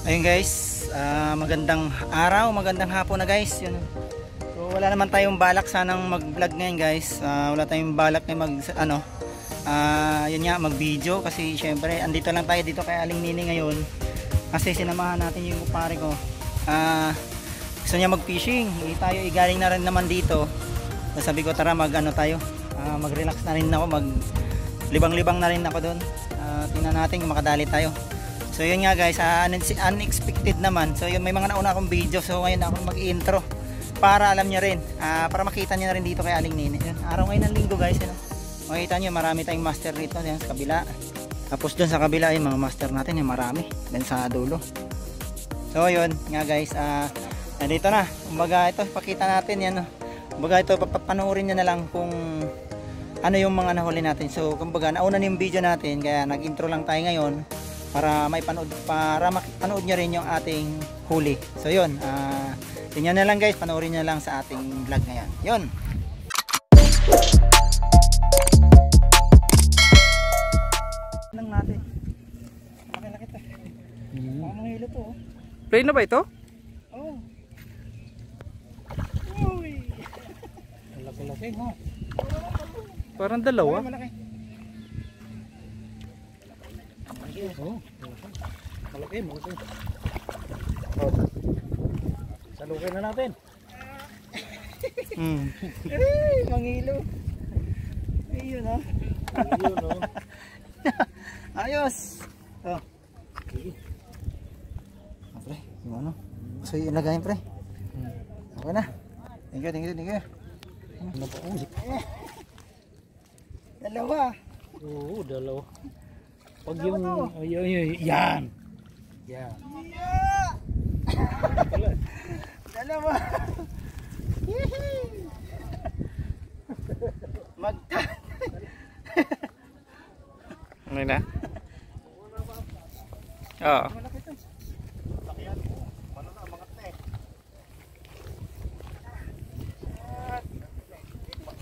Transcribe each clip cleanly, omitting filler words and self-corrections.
Ayun guys, magandang araw, magandang hapon na guys. Yun. So wala naman tayong balak sanang mag-vlog ngayon guys. Wala tayong balak na yun nga, mag-video kasi syempre andito lang tayo dito kay Aling Nini ngayon. Kasi sinamahan natin yung pare ko. Gusto niya mag-fishing. Tayo galing na rin naman dito. Sabi ko tara tayo. Mag-relax na rin ako, libang-libang na rin ako doon. Tingnan natin kung makadali tayo. So yun nga guys, unexpected naman. So yun, may mga nauna akong video. So ngayon ako mag-intro para alam niya rin, para makita niya rin dito kay Aling Nini. Yun, araw ngayon ng linggo guys, yun. Makita niyo marami tayong master dito yan, sa kabila. Tapos dun sa kabila yung mga master natin, yung marami dun sa dulo. So yun nga guys, dito na. Kumbaga ito, pakita natin yan. Kumbaga ito, papanoorin niyo na lang kung ano yung mga nahuli natin. So kumbaga nauna na yung video natin, kaya nag-intro lang tayo ngayon para mapanood nyo rin yung ating huli. So yun, tingnan na lang guys, panoorin nyo lang sa ating vlog ngayon. Yun. Lang natin. Makilakit eh. Mga hilo to. Play na ba ito? Oo. Uy. Malaki-laki mo. Parang dalawa. Malaki. Oh, malaki. Oh. Salukin na natin. Mangilo. Ayun oh. Ayun oh. Ayos. Oh. Pre, yung ano? So ilagay pre. Okay na. Thank you. Ano pa ulit? Dalawa. Oo, dalawa. Pag yung yan. Yan. Dalawa. Magta. Ano na? Oo.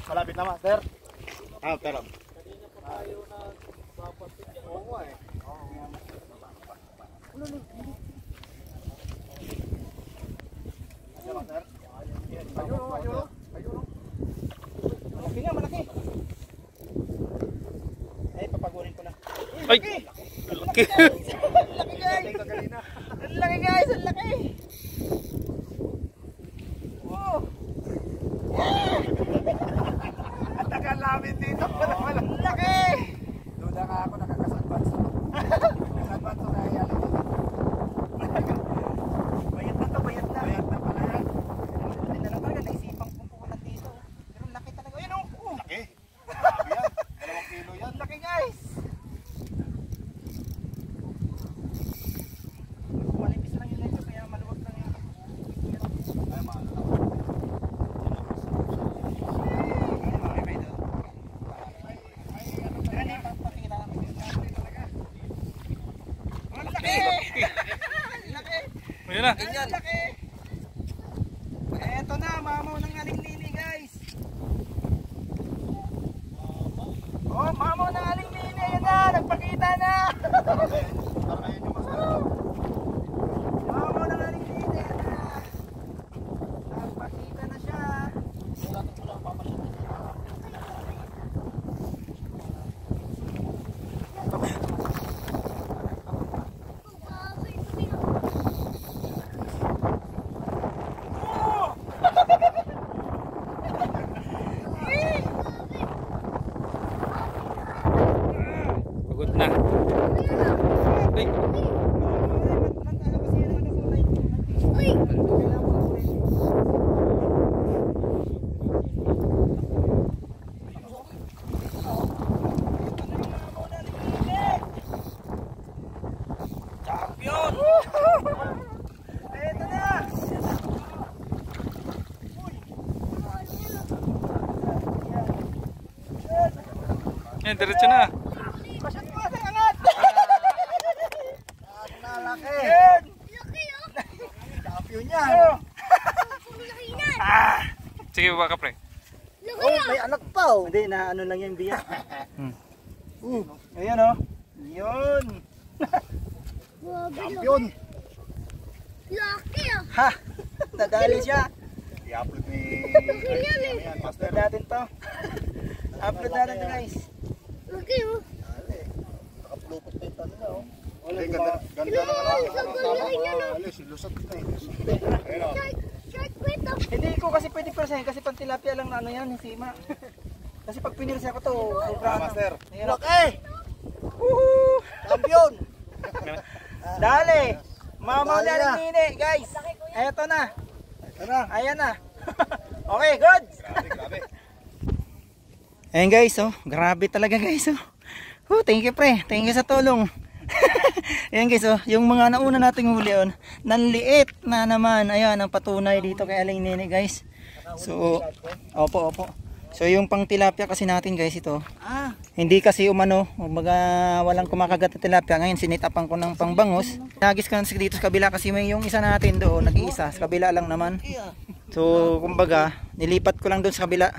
Malapit na master. Pero. Malaki. Ay, papagurin ko na. Ay! Laki! Laki guys! Ang laki! Wow! Ang tagal namin dito. Ang laki! Duda ka ako, nakakasadbanso. Nakakasadbanso na yan. Bayat na to, bayat na. Bayat na pala yan. Hindi na lang talaga, naisipang pumpukulat dito. Pero laki talaga. Ayun oh! Laki? Grabe yan. 2 kilo yan. Laki guys! Malipis lang yun ito, kaya maluwag lang yun. Ay, mahal na. Ayan na. Laki! Eto na, mamaw ng Aling Nini guys. Oh, mamaw ng Aling Nini, ayan na, nagpakita na. Mamaw ng Aling Nini, ayan na. Nagpakita na siya. Pagod na. Ay! Champion! Eto na! Yan, diretso na. Pasyat mo, angat! Laki! Champion yan! Sige, baka pre. Oh, may anak pa oh. Hindi, na ano lang yung biyak. Ayan oh. Yun. Champion. Laki ah. Ha! Nadali siya. I-upload ni Master. Upload natin to. Upload natin to guys. Laki oh. Nakaplupot pa yung tanong na oh. Ganda na alis, lusot na eh. Ayun oh. Shark wait oh. Hindi ko kasi pwede persahin kasi pang tilapia lang na ano yan, sima. Kasi pag pinirsa ko to, sobrang Master. Ayun, okay! Woohoo! Champion! Dali! Mamaw na rin nini, guys! Eto na! Ayan na! Okay, good! Grabe. Ayan guys, oh, grabe talaga guys, oh. Oh, thank you pre, thank you sa tulong. Ayan guys, oh, yung mga nauna nating huli on, nanliit na naman. Ayan ang patunay dito kay Aling Nene guys. So, opo. So yung pang tilapia kasi natin guys ito. Hindi kasi umano, kumbaga walang kumakagat na tilapia. Ngayon sinitapan ko ng pangbangus. Nagis ko dito sa kabila kasi may yung isa natin doon, nag-iisa, sa kabila lang naman. So kumbaga, nilipat ko lang doon sa kabila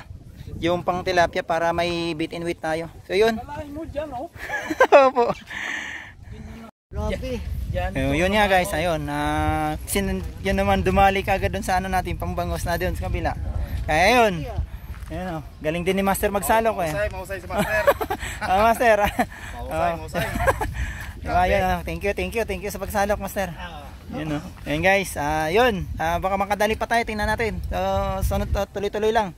yung pang tilapia para may bit and weight tayo. So yun. Opo. Grabe. Yun nga guys, ayun. Yun naman dumali ka agad doon sa ano natin, pangbangus na doon sa kabila. Kaya yun. Ayun oh, galing din ni Master magsalok eh. Mahusay si Master. Master. Mahusay. Ayun, thank you sa pagsalok Master. Yun oh. Ayun guys, yun. Baka makadali pa tayo, tingnan natin. So, sunod tuloy-tuloy lang.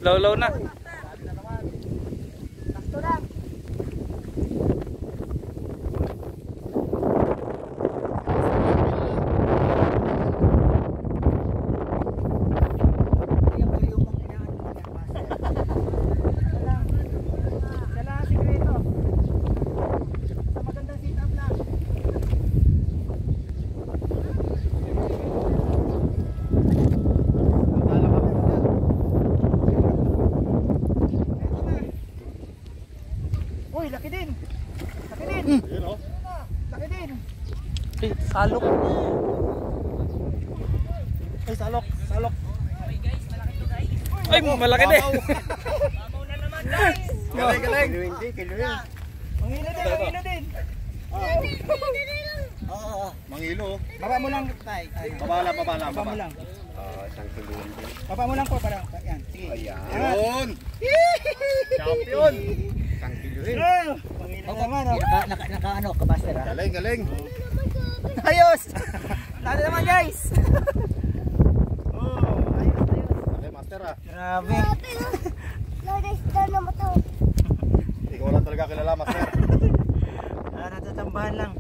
Low na. Uy, laki din. Ayun oh. Laki din. Salok. Ay, salok. Ay, malaki din. Galing. Mangilo din. Mangilo oh. Baba mo lang tay. Baba mo lang. Isang kilo. Baba mo lang po para. Yan, sige. Ayan. Champion. Isang kilo rin. Mangilo naman oh. Naka ano ka Master ah. Galing. Ayos! Lalo naman guys! Ayos. Galing Master ah. Grabe. Guys, na mo to. Ikaw lang talaga kilala Master. Natatambahan lang.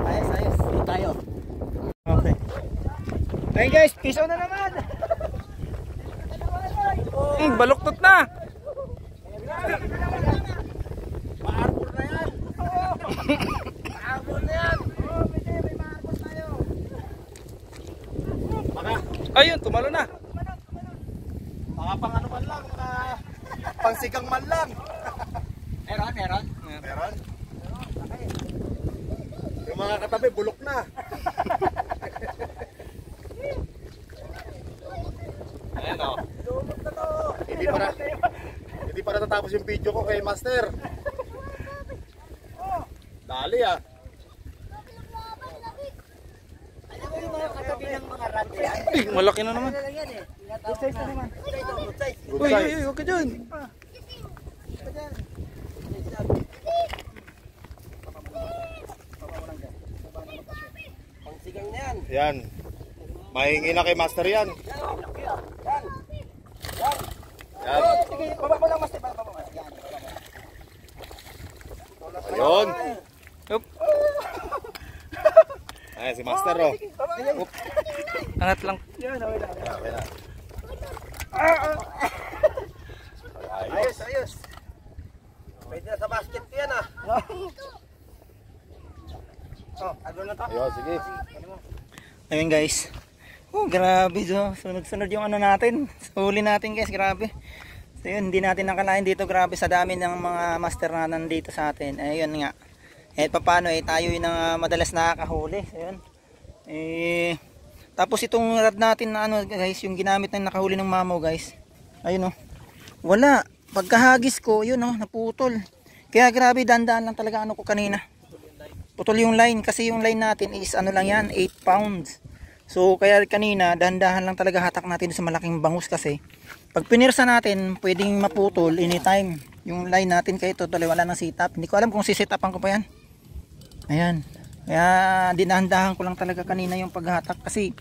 Ayos. Tayo. Okay. Ayun guys, piso na naman! Baluktot na. Maarbor na yan! Maarbor na yan! May maarbor tayo! Ayun, tumalo na. Mga pang ano man lang, pangsigang man lang. Meron. Meron? Yung mga katabi, bulok na. Ayan o. Hindi pa natatapos yung video ko kay Master. Dali ah. Alam mo yung mga katabi ng mga rat yan? Ay, malaki na naman. Good size na naman. Good size. Good size. Huwag ka dyan. Pangsigang na yan. Yan. Mahingi na kay Master yan. Yan. Sige, baba mo lang mas. Baba mo. Yan. Ayun. Yup. Ay, si Master oh. Angat lang. Yan, okay na. Okay na. Ayos. Pwede na sa basket ko yan ah. Ano na to? Ayun, sige. Ayun guys. Oh, grabe jo. Sunod-sunod yung ano natin. Huli natin guys, grabe. So yun, hindi natin nakalain dito, grabe sa dami ng mga master na nandito sa atin. Ayun nga. Eh paano tayo yung madalas nakakahuli. So yun. Tapos itong rod natin na ano guys, yung ginamit na nakahuli ng mamaw guys. Ayun oh. Wala. Pagkahagis ko, yun oh, naputol. Kaya grabe, dandaan lang talaga ano ko kanina. Putol yung line kasi yung line natin is ano lang yan, 8 pounds. So kaya kanina dahan-dahan lang talaga hatak natin sa malaking bangus kasi pag pinirsa natin pwedeng maputol anytime yung line natin. Kaya totally wala nang sit up. Hindi ko alam kung sisitapan ko pa yan. Ayan. Kaya dinahan-dahan ko lang talaga kanina yung paghatak kasi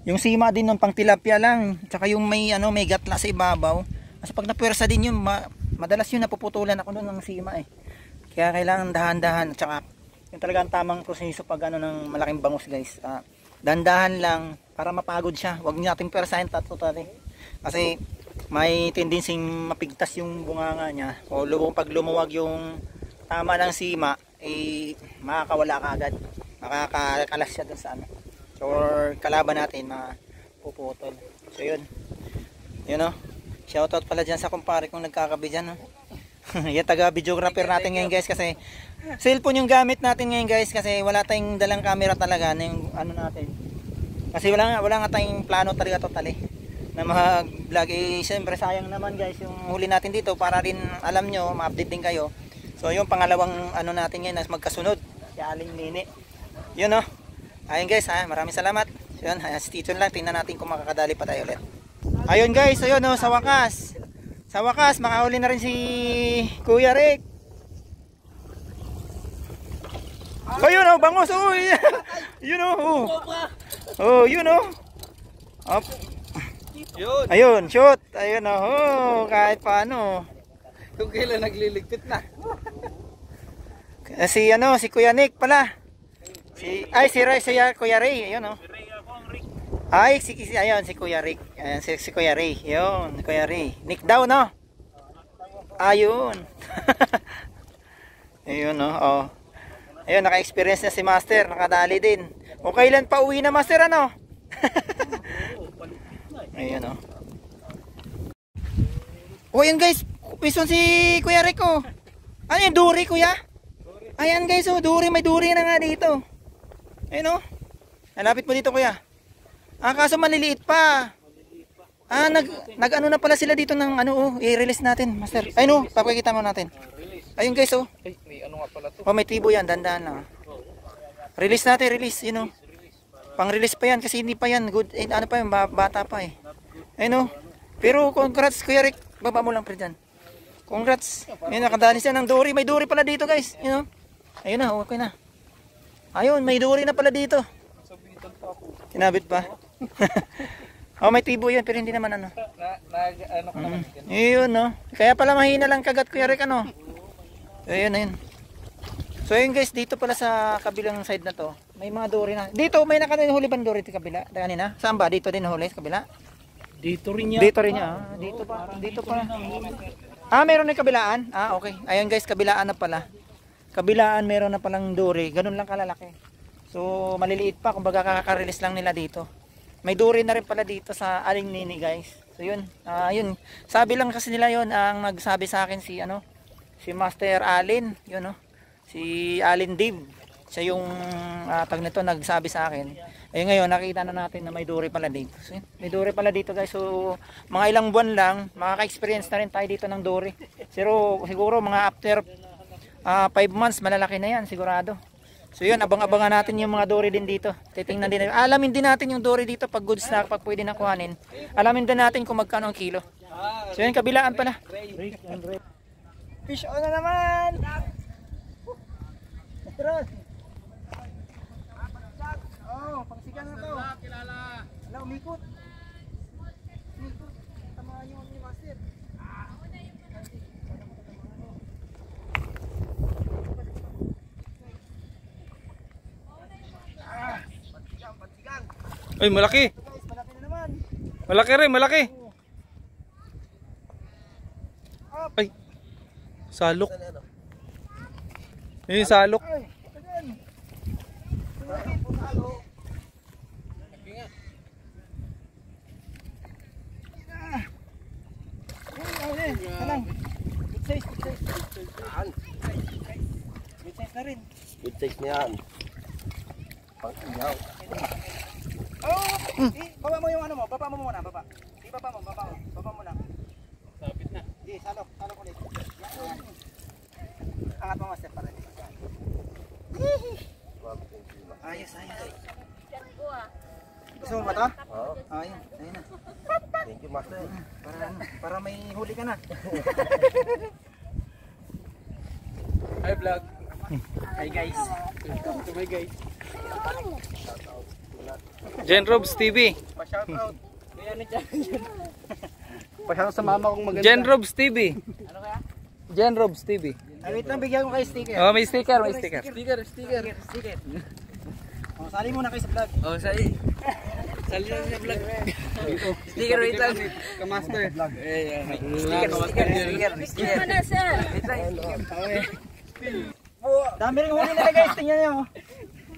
yung sima din nun pang tilapia lang. Tsaka yung may ano, may gatla sa ibabaw. Kasi pag napwersa din yun, madalas yun napuputulan ako nun ng sima eh. Kaya kailangan dahan-dahan. Tsaka yung talagang tamang proseso pag ano ng malaking bangus guys. Dahan-dahan lang para mapagod siya. Huwag natin pwersahin totally. Kasi may tendency mapigtas yung bunganga niya. O pag lumuwag yung tama ng sima, eh makakawala ka agad. Makakakalas siya dun sa ano. Or kalaban natin mapuputol. So yun. Yun o. Shoutout pala dyan sa kumpare kong nagkakabi dyan. Yan taga videographer natin ngayon guys kasi cellphone yung gamit natin ngayon guys kasi wala tayong dalang camera talaga na yung ano natin. Kasi wala nga tayong plano talaga totally na mag-vlog. Eh siyempre sayang naman guys yung huli natin dito para rin alam nyo, ma-update din kayo. So yung pangalawang ano natin ngayon na magkasunod. Si Aling Nini. Yun o. Ayun guys maraming salamat. Yun, stay tuned lang. Tingnan natin kung makakadali pa tayo ulit. Ayun guys, ayun o, sa wakas. Sa wakas, makahuli na rin si Kuya Rick. Ayun o, bangus. Oh, yun o. Oh, yun o. Ayun, shoot. Ayun o. Oh, kahit paano. Kung kailan nagliligpit na. Si ano, si Kuya Nick pala. Si Kuya Ray, ayun o. Ay, ayun, si Kuya Rick. Ayan, si Kuya Ray. Ayun, Kuya Ray. Nick daw, no? Ayun. Ayun, no? Oh. Ayun, naka-experience na si Master. Nakadali din. O kailan pa uwi na, Master, ano? Ayun, no? O, yun, guys. Pison si Kuya Rick, oh. Ano yung duri, Kuya? Ayan, guys, oh. Duri. May duri na nga dito. Ayun, no? Nalapit mo dito, Kuya. Kaso maliliit pa. Nag-ano na pala sila dito ng ano, i-release natin, Master. Ay no, papakita mo natin. Ayun guys, oh. Ay, may ano nga pala to. Oh, may tibo yan, dandan lang. Release natin, release, you know. Pang-release pa yan kasi hindi pa yan good. Ano pa yan, bata pa eh. Ayun oh. Pero congrats Kuya Rick, baba mo lang pre dyan. Congrats. Ayun, nakadali siya ng dory. May dory pala dito guys, you know. Ayun na, okay na. Ayun, may dory na pala dito. Kinabit pa. Oh, may tibo yan pero hindi naman ano. Ano ka naman yan? Ayun no. Kaya pala mahina lang kagat Kuya Rick ano. Ayun, ayun. So ayun guys, dito pala sa kabilang side na to, may mga dory na. Dito may nakahuli bang dory sa kabila? Kanina? Saan ba? Dito din huli sa kabila? Dito rin yan. Dito rin niya. Dito pa. Dito pa. Meron na kabilaan? Okay. Ayun guys, kabilaan na pala. Kabilaan meron na palang dory. Ganun lang kalalaki. So maliliit pa, kumbaga kaka-release lang nila dito. May dory na rin pala dito sa Aling Nini guys. So yun, yun. Sabi lang kasi nila yun, ang nagsabi sa akin si ano, si Master Alin, yun no. Si Alin Dave. Siya yung tag nito nagsabi sa akin. Ayun ngayon nakita na natin na may dory pala dito. So yun, may dory pala dito guys. So mga ilang buwan lang makaka-experience na rin tayo dito ng dory. Pero siguro mga after 5 months malalaki na yan sigurado. So yun, abang-abangan natin yung mga dory din dito. Titingnan din. Alamin din natin yung dory dito pag goods na, pag pwede na kuhanin. Alamin din natin kung magkano ang kilo. So yun, kabilaan pala. Fish on na naman! Oh, pangsigan na to. Wala, umikot. Umikot. Tamaan yung ni Master. Ay, malaki. Malaki na naman. Malaki rin, malaki. Ay. Salok. Yung salok. Ay, ayan. Good size, good size. Good size na rin. Good size na yan. Pang-iyaw. Oh, baba mo yung ano mo, baba mo muna, baba. Baba mo lang. Sabit na. Salok ulit. Angat mo master para dito. Ayos. Gusto mo ba ito? Oo. Ayun na. Thank you, master. Para may huli ka na. Hi vlog. Hi guys. Welcome to my guys. Jen Robs TV. Pa-shout out. Pasyaw sa mama kong maganda. Jen Robs TV. Ano kaya? Jen Robs TV. Ay, wait lang, bigyan ko kayo sticker. Oh, may sticker, may sticker. Sticker. Oh, sali muna kayo sa vlog. Oh, sali. Sali lang sa vlog. Sticker, wait lang. Ka-master. Sticker. Ano na, sir? Wait lang. Dami rin huli nila guys, tingnan nyo.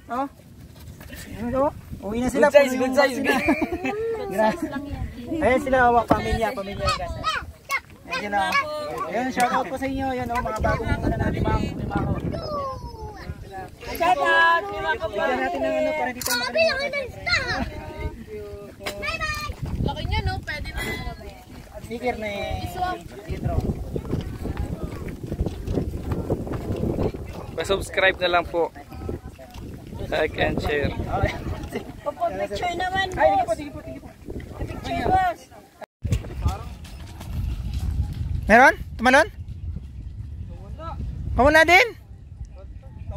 Oh. Ano? Uwi na sila. Good size. Ayan sila, pamilya yan guys. Ayan sila. Ayan, shout out po sa inyo. Ayan o, mga bagong na natin mga Shout out! bigyan natin ng ano para dito Laki niya, no? Pwede na. sticker na intro. Pa-subscribe na lang po. Like and share. Picture naman, Ay, boss. sige po. Picture, boss. Meron? Tumalon? Wala din?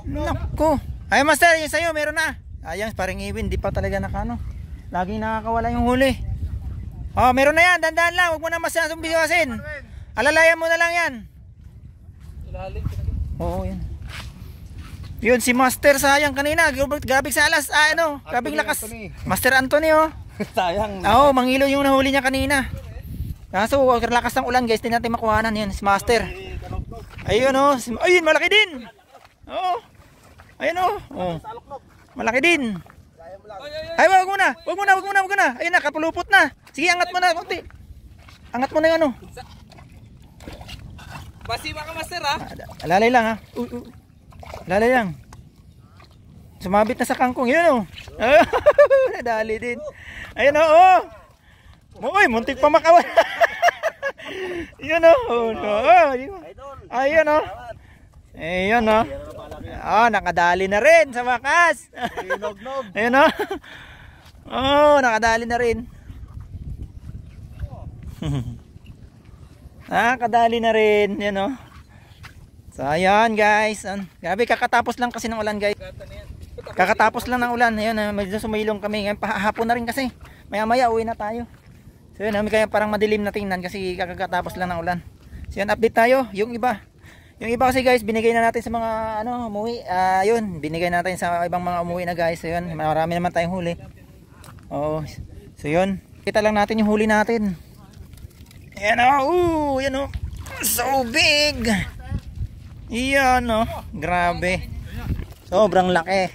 Naku. Ay master, yung sa'yo meron na. Ayang parang iwin, di pa talaga nakano. Laging nakakawala yung huli. Oh, meron na yan, dandan lang. Huwag mo na masasumbiwasin. Alalayan mo na lang yan. Oo, yan. Yun, si Master sayang kanina. Gabig sa alas, gabing lakas. Master Anthony, oh. Sayang. Oo, mangilo yung nahuli niya kanina. Kaso, lakas ng ulan guys, hindi natin makuhanan yan, si Master. Ayun, oh. Ayun, malaki din. Oo. Ayun, oh. Oh. Malaki din. Ay, wag mo na. Ayun na, kapulupot na. Sige, angat mo na, konti. Angat mo na yung ano. Basiba ka master ha. Alalay lang ha. Alalay lang. Sumabit na sa kangkong. Yun, oh. Nadali din. Ayun, oh. Uy, muntik pa makawan. Yun, oh. Ayun, oh. Ayun, oh. Oh, nakadali na rin sa wakas. Ayun, oh. Oh, nakadali na rin. Nakadali na rin. Yan, oh. So, ayan, guys. Grabe, kakatapos lang kasi ng ulan, guys. Kakatapos lang ng ulan. Ayun, medyo sumilong kami. Ngayon, hapon na rin kasi. Maya-maya, uwi na tayo. So, yun, kaya parang madilim na tingnan kasi kakatapos lang ng ulan. So, yun, update tayo. Yung iba kasi guys, binigay na natin sa mga umuwi. Yun, binigay natin sa ibang mga umuwi na guys. So, yun, marami naman tayong huli. Oo. So, yun. Kita lang natin yung huli natin. Ayan, oh. Yan, oh. So big. Yan, oh. Grabe. Sobrang laki.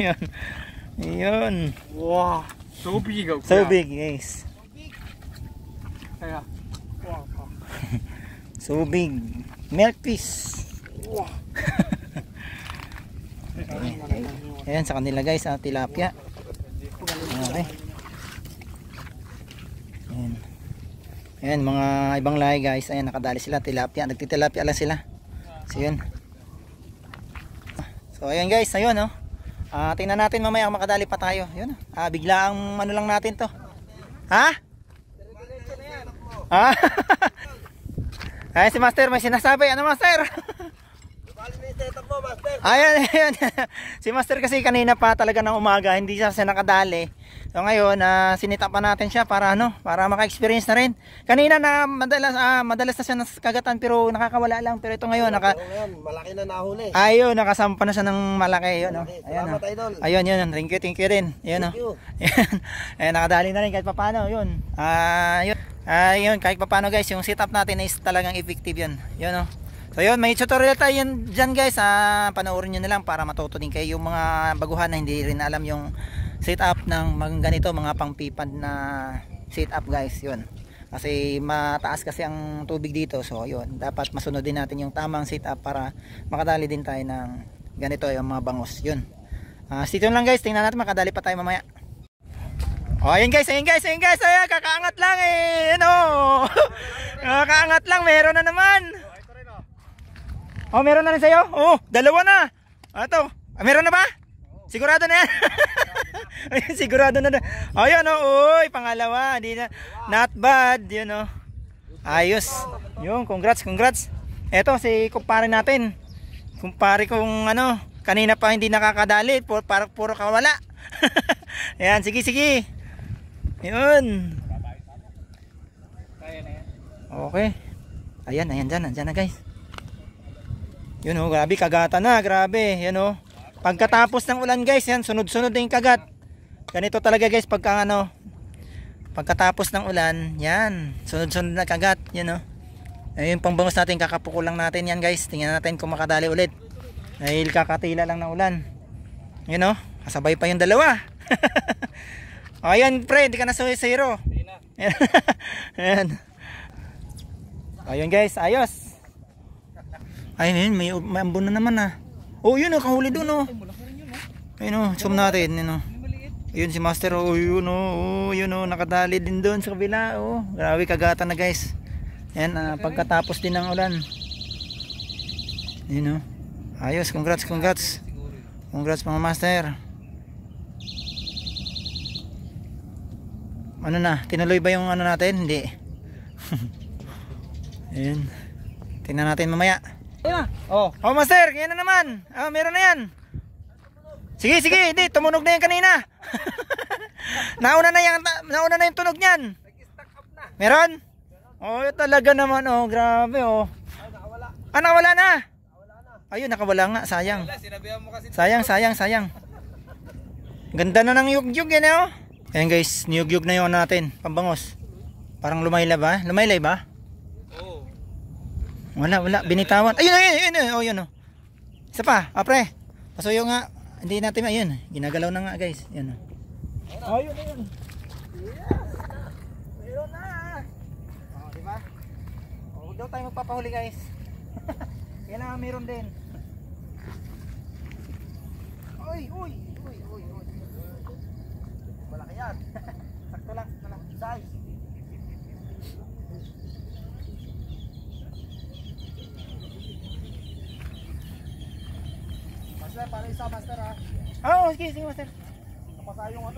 Yan. Yan. Wow. So big. So big, guys. Kaya. So big. Milk fish. Wow. Ayan sa kanila guys, tilapia. Okay. Ayan. Ayan, mga ibang lahi guys. Ayan, nakadali sila, tilapia. Nagtitilapia lang sila. So yun. So ayan guys, ayun, oh. Tingnan natin mamaya kung makadali pa tayo. Yun. Bigla ang ano lang natin to. Ha? Ay, si Master may sinasabi. Ano, Master? Ayan. Si Master kasi kanina pa talaga ng umaga, hindi siya nakadali. So ngayon, sinitapan natin siya para para maka-experience na rin. Kanina na madalas na siya kagatan pero nakakawala lang. Pero ito ngayon, malaki na nahuli. ayun, nakasampa na siya ng malaki. Ayun, oh. Salamat, idol. Ayun, thank you din. Ayun, oh. Ayan, nakadali na rin kahit papaano. Yun. Ayun, kahit papaano guys, yung setup natin is talagang effective yun. Yun, oh. So yun, may tutorial tayo dyan guys. Panoorin nyo na lang para matuto din kayo yung mga baguhan na hindi rin alam yung setup ng mga ganito, mga pangpipad na setup guys. Yun. Kasi mataas kasi ang tubig dito. So yun, dapat masunod din natin yung tamang setup para makadali din tayo ng ganito yung mga bangos. Yun. Stay tuned lang guys, tingnan natin makadali pa tayo mamaya. Oh, ayun guys. Ayan, kakaangat lang eh. Kakaangat lang, meron na naman. Oh, meron na rin sa'yo? Oh, dalawa na. Ito. Meron na ba? Sigurado na yan. Ayun, sigurado na. Ayun, oh, uy, pangalawa. Di na, not bad, yun, oh. Ayos. Yun, congrats. Eto, si kumpare natin. Kumpare kong, kanina pa hindi nakakadali. Puro kawala. Ayan, sige. Yun. Okay. Ayan na guys. Yun, oh, grabe, kagatan na, grabe. Yan, oh. Pagkatapos ng ulan guys, yan, sunod-sunod na yung kagat. Ganito talaga guys, pagkatapos ng ulan, yan, sunod-sunod na kagat, yan, oh. Ayun, pangbangus natin, kakapukulang natin yan guys. Tingnan natin kung makadali ulit. Dahil kakatila lang ng ulan. Yan, oh, kasabay pa yung dalawa. O, ayan pre, hindi ka na zero. Ayan. Ayun guys, ayos. Ayun, may ambon na naman ah. Oh, yun oh, kahuli doon oh. Ayun oh, zoom natin, yun oh. Ayun si Master oh, yun oh, nakadali din doon sa kabila oh. Grabe, kagatan na guys. Yan, pagkatapos din ng ulan. Yun oh. Ayos, congrats. Congrats mga Master. Ano na, tinuloy ba yung natin? Hindi. Ayun. Tingnan natin mamaya. Oh, Master, yan na naman. Meron na yan. Sige, hindi, tumunog na yan kanina. nauna na yung tunog niyan. Meron? Oh, talaga naman oh, grabe oh. Nakawala na. Ayun, nakawala nga, sayang. Sayang. Ganda na ng yugyug yan oh. Ayan guys, niyugyug na yung natin, pambangos. Parang lumaylay ba? Wala, binitawan. Ayun, oh, yun, oh. Isa pa, pre. Pasuyo nga. Hindi natin, ayun. Ginagalaw na nga, guys. Yan, oh. Ayun. Meron na. Oh, diba? Oh, daw tayo magpapahuli, guys. Kailangan meron din. Uy. Malaki yan. Sakto lang. Size. Para isa Master ha. Oo, sige Master. Napasayong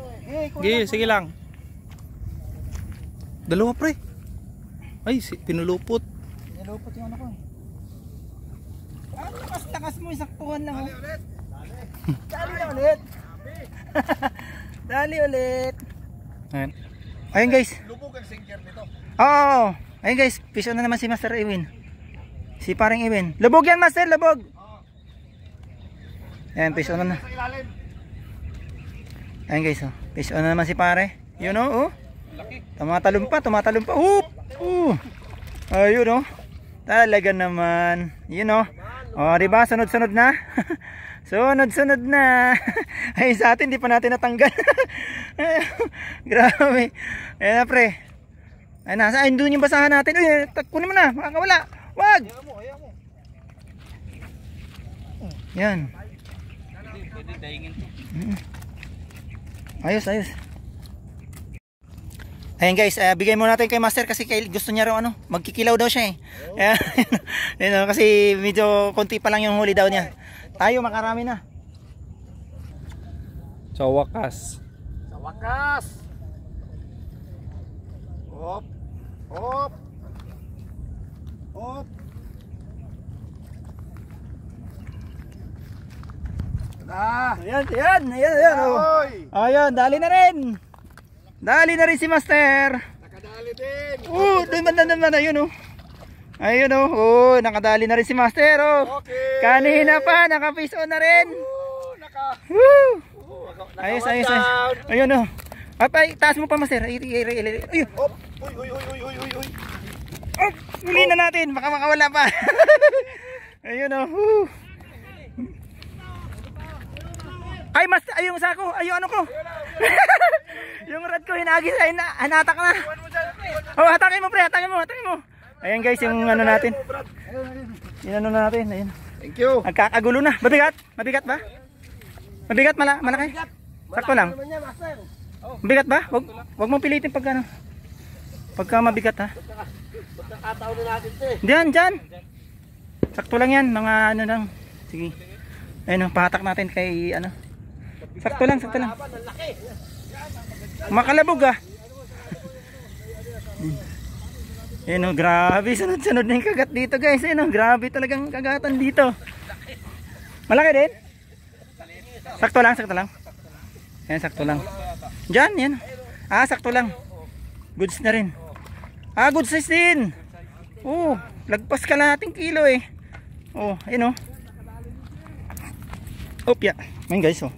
Sige lang. Dalawa pre. Ay, pinulupot. Pinulupot yung ko. Lakas mo, isaktuhan lang. Dali ulit. Ayun guys. Lubog ang sinker nito. Oo. Ayun guys, piso na naman si Master Ewin. Si parang Ewin. Lubog yan Master, lubog. Ayan, piso na. Ayan guys, oh. Piso na naman si pare. Yun oh. Tumatalon pa. Ayun oh. Talaga naman. Yun oh. Oh, diba? Sunod-sunod na. Sunod-sunod na. Ay, sa atin, di pa natin natanggal. Grabe. Ayan na pre. Ayan na, saan doon yung basahan natin. Uy, kunin mo na, makakawala. Wag. Yan. Ayos. Ayan guys, bigay mo natin kay Master kasi gusto niya raw magkikilaw daw siya eh. Ayan, kasi medyo konti pa lang yung huli daw niya. Tayo makarami na. Sa wakas. Hop. Ayan. Oh. Ayan, dali na rin si Master. Nakadali din. Naman ayun oh. Ayun oh. Oh, nakadali na rin si Master oh. Okay. Kanina pa nakapiso na rin. Ayos. Ayun oh. Ay, taas mo pa Master. Ayun. Uy. Uli na natin, baka makawala pa. Ayun oh. Ay, Master, ay yung sako, ay yung ko. Yung rod ko hinagis, ay hanatak na. Oh, hatakin mo pre, hatakin mo. Ayan guys, yung natin. Yung natin, ayun. Thank you. Nagkakagulo na. Mabigat ba? Mabigat, malaki? Sakto lang. Mabigat ba? Wag mong pilitin pagka mabigat ha. Pagkakataon na natin ito eh. Diyan. Sakto lang yan, mga ano lang. Sige. Ayun, pahatak natin kay ano. Sakto lang, sakto lang. Makalabog ah. Ayun, grabe, sunod-sunod na yung kagat dito guys. Ayun, grabe talagang kagatan dito. Malaki din? Sakto lang, sakto lang. Ayan, sakto lang. Diyan, yan. Ah, sakto lang. Goods na rin. Ah, good size din. Oh, lagpas ka nating kilo eh. Oh, ayun oh. Opya. Ayun guys oh.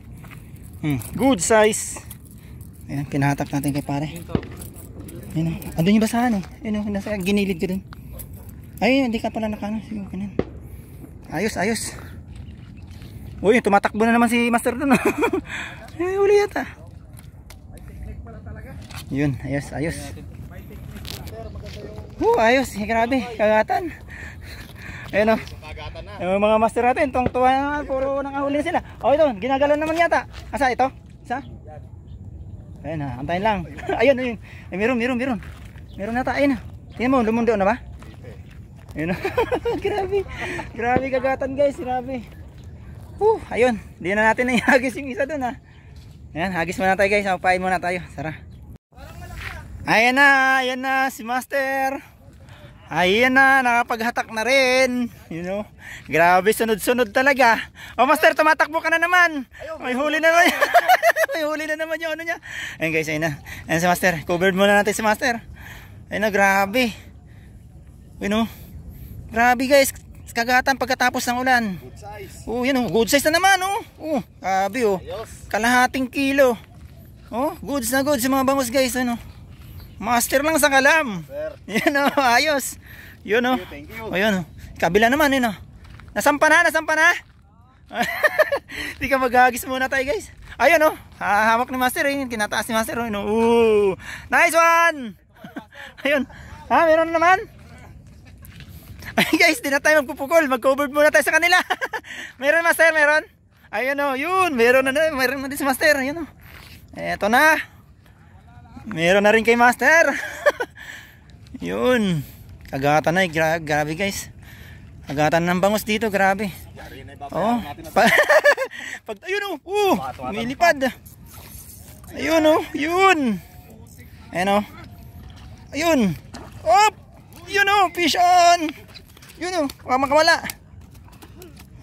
Good size. Ayan, pinahatak natin kay pare. Ayun oh. Andun yung basahan eh. Ayun oh, nasa ginilid ko dun. Ay, hindi ka pala nakano. Sige, kanan. Ayos, ayos. Uy, tumatakbo na naman si Master dun oh. Ay, uli yata. Yun, ayos, ayos. Ayos, grabe, kagatan. Ayun o. Yung mga master natin, tuwang-tuwa na, puro nakahuli na sila. O ito, ginagalan naman yata. Asa ito? Isa? Ayun ha, antayin lang. Ayun, ayun. Ay, meron. Meron nata, ayun ha. Tingnan mo, lumundo na ba? Ayun o. Grabe, grabe kagatan guys, grabe. Ayun, di na natin naihagis yung isa dun ha. Ayan, hagis muna tayo guys, papain muna tayo. Sara. Ayan na si Master. Ayan na, nakapaghatak na rin. You know, grabe, sunod-sunod talaga. Oh Master, tumatakbo ka na naman. May huli na naman. May huli na naman yung ano niya. Ayan guys, ayun na. Ayan si Master, covered muna natin si Master. Ayun na, grabe. You know, grabe guys, kagatan pagkatapos ng ulan. Good size. Yun oh, good size na naman oh. Grabe oh. Kalahating kilo. Oh, goods na goods yung mga bangus guys, ano. Master lang sa kalam. Yan o, ayos. Yun o. Thank you. Ayun o. Kabila naman yun o. Nasampa na. Hindi ka maghagis muna tayo guys. Ayun o. Hawak ni Master eh. Kinataas ni Master o. Nice one. Ayun. Meron na naman. Ay guys, di na tayo magpupukol. Mag-covered muna tayo sa kanila. Meron Master, meron. Ayun o. Yun. Meron na din si Master. Ayun o. Eto na. Meron na rin kay Master. Yun. Kagatan na, grabe guys. Kagatan ng bangus dito, grabe. Oh. Ayun oh. Milipad. Ayun oh, yun. Ayun oh. Ayun. Op. Yun oh, fish on. Yun oh, baka makamala.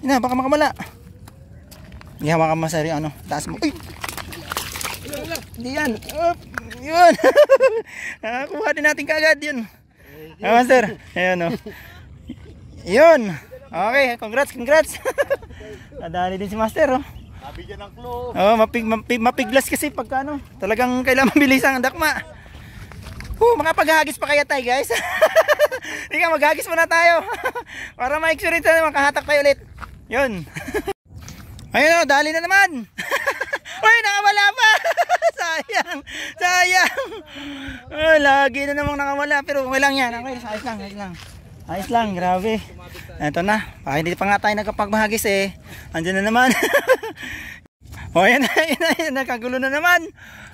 Yun na, baka makamala. Hindi hawakan Master yung ano, taas mo. Uy. Hindi yan. Op. Yun. Kuha din natin kagad yun. Master. Ayun o. Yun. Okay. Congrats. Nadali din si Master o. Nabigyan ng clue. Mapiglas kasi pagka ano. Talagang kailangan mabilis ang dakma. Makapaghagis pa kaya tayo guys. Hindi ka, maghagis muna tayo. Para ma-experience na makahatak tayo ulit. Yun. Ayun o. Dali na naman. Uy, nakawala pa. Sayang. Lagi na namang nakawala. Pero okay lang yan. Okay, ayos lang, grabe. Ito na. Hindi pa nga tayo nagkapagbahagis eh. Andiyan na naman. Ayan na. Nakagulo na naman.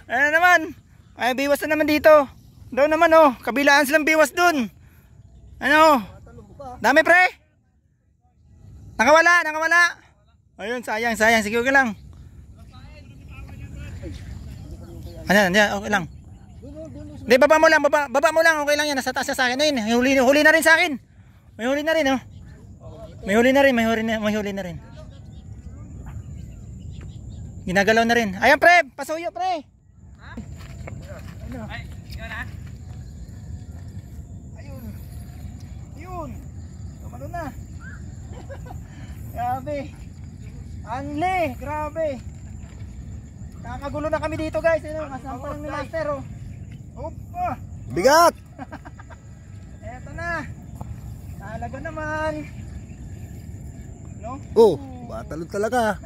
Ayan na naman. Ay, biwas na naman dito. Doon naman oh. Kabilaan silang biwas dun. Ano? Dami pre. Nakawala. Ayun, sayang. Sige, okay lang. Ayan, okay lang. Hindi, baba mo lang, okay lang yan. Nasa taas na sa akin. Ayun, huli na rin sa akin. May huli na rin, oh. May huli na rin. Ginagalaw na rin. Ayan, pre, pasuyo, pre. Ayun. Tumalo na. Grabe. Anli, grabe. Kakagulo na kami dito guys. Kasampa lang ni Master oh. Opa. Bigat. Eto na. Talaga naman. No? Batalod talaga.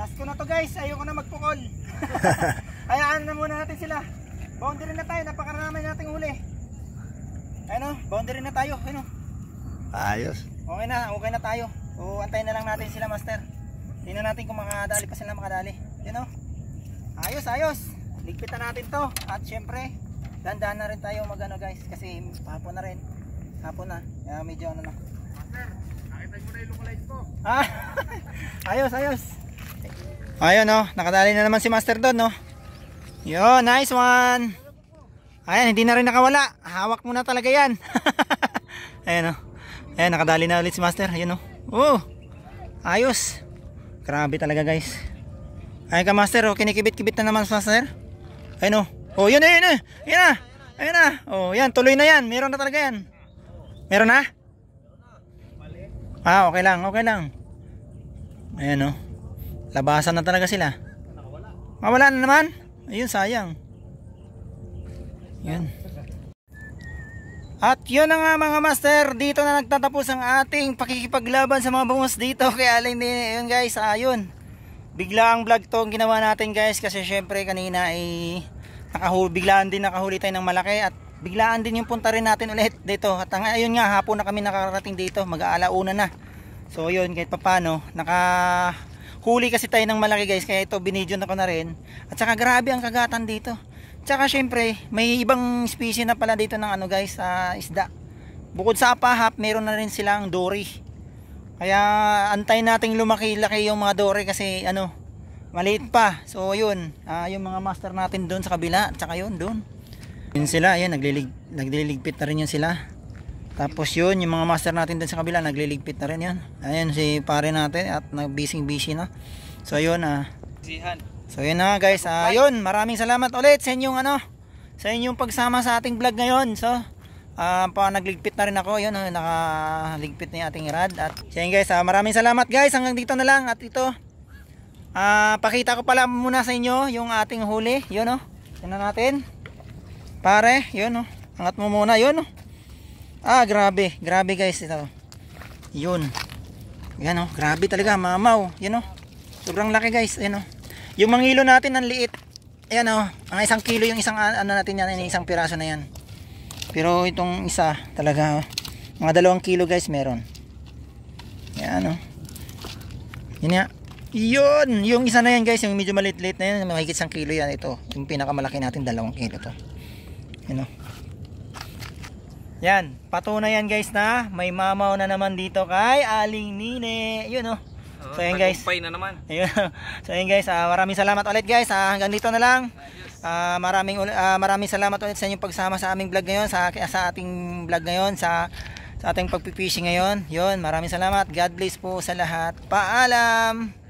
Last ko na to guys. Ayoko na magpukol. Hayaan na muna natin sila. Boundary na tayo. Napakarami nating huli. Ayun oh. Boundary na tayo. Ayun oh. Ayos. Okay na tayo. So antayin na lang natin sila Master. Tingnan natin kung makadali pa sila makadali. Ayos. Ligpitan natin to. At syempre Dahan-dahan na rin tayo magano guys kasi hapon na rin. Hapon na. Kaya medyo ano na. Master, nakita mo na yung lookalike ko. Ah, ayos, ayos. Ayun oh, nakadali na naman si Master doon no. Yo, nice one. Ayan, hindi na rin nakawala. Hawak mo na talaga yan. Ayan oh. Ayan, nakadali na ulit si Master. Ayun oh. Oh, ayos. Grabe talaga guys. Ayun ka Master oh, kinikibit-kibit na naman si Master. Ayun oh. Oh, yun na, yun na. Yun na. Ayun na. Oh, yan, tuloy na yan. Meron na talaga yan. Meron na? Ah, okay lang, okay lang. Ayan oh. Labasan na talaga sila. Mawala na naman. Ayun, sayang. Yun. At yun na nga mga master, dito na nagtatapos ang ating pakikipaglaban sa mga bangus dito kay Aling Nini. Ayun guys, ayun. Bigla ang vlog to ang ginawa natin guys kasi syempre kanina ay biglaan din nakahuli tayo ng malaki at biglaan din yung punta rin natin ulit dito. At ayun nga, hapon na kami nakarating dito, mag-aalauna na. So yun, kahit papano, nakahuli kasi tayo ng malaki guys, kaya ito binidyo na ko na rin. At saka grabe ang kagatan dito. Tsaka syempre, may ibang species na pala dito ng ano guys, isda. Bukod sa apahap, meron na rin silang dory. Kaya antayin nating lumaki-laki yung mga dory kasi ano, maliit pa. So yun, yung mga master natin doon sa kabila, tsaka yun doon. Yun sila, ayan, nagliligpit na rin yun sila. Tapos yun, yung mga master natin doon sa kabila, nagliligpit na rin yun. Ayan si pare natin at busy na. So yun, so yun na guys, yun, maraming salamat ulit sa inyong ano, sa inyong pagsama sa ating vlog ngayon. So nagligpit na rin ako, yun, nakaligpit na yung ating rad. At yun guys, maraming salamat guys, hanggang dito na lang. At ito, pakita ko pala muna sa inyo yung ating huli. Yun oh, yun na natin pare, yun oh, angat mo muna, yun oh. Grabe, grabe guys ito. Yun, yan oh, grabe talaga, mamaw, yun oh, sobrang laki guys, yun oh. Yung mangilo natin ang liit. Ayan oh, ang 1 kilo yung isang ano natin yan, yung isang piraso na yan. Pero itong isa talaga mga 2 kilo guys meron. Ayan oh. Yun nga. Yun, yung isa na yan guys, yung medyo maliit-liit na yan, mahigit 1 kilo yan ito. Yung pinakamalaki natin 2 kilo to. Yun oh. Yan, patunay yan guys na may mamaw na naman dito kay Aling Nini. Yun oh. So ayan guys, na naman. so ayan guys, maraming salamat ulit guys. Hanggang dito na lang. Maraming salamat ulit sa inyong pagsama sa aming vlog ngayon, sa ating vlog ngayon, sa ating pagpipishing ngayon. Yun, maraming salamat. God bless po sa lahat. Paalam.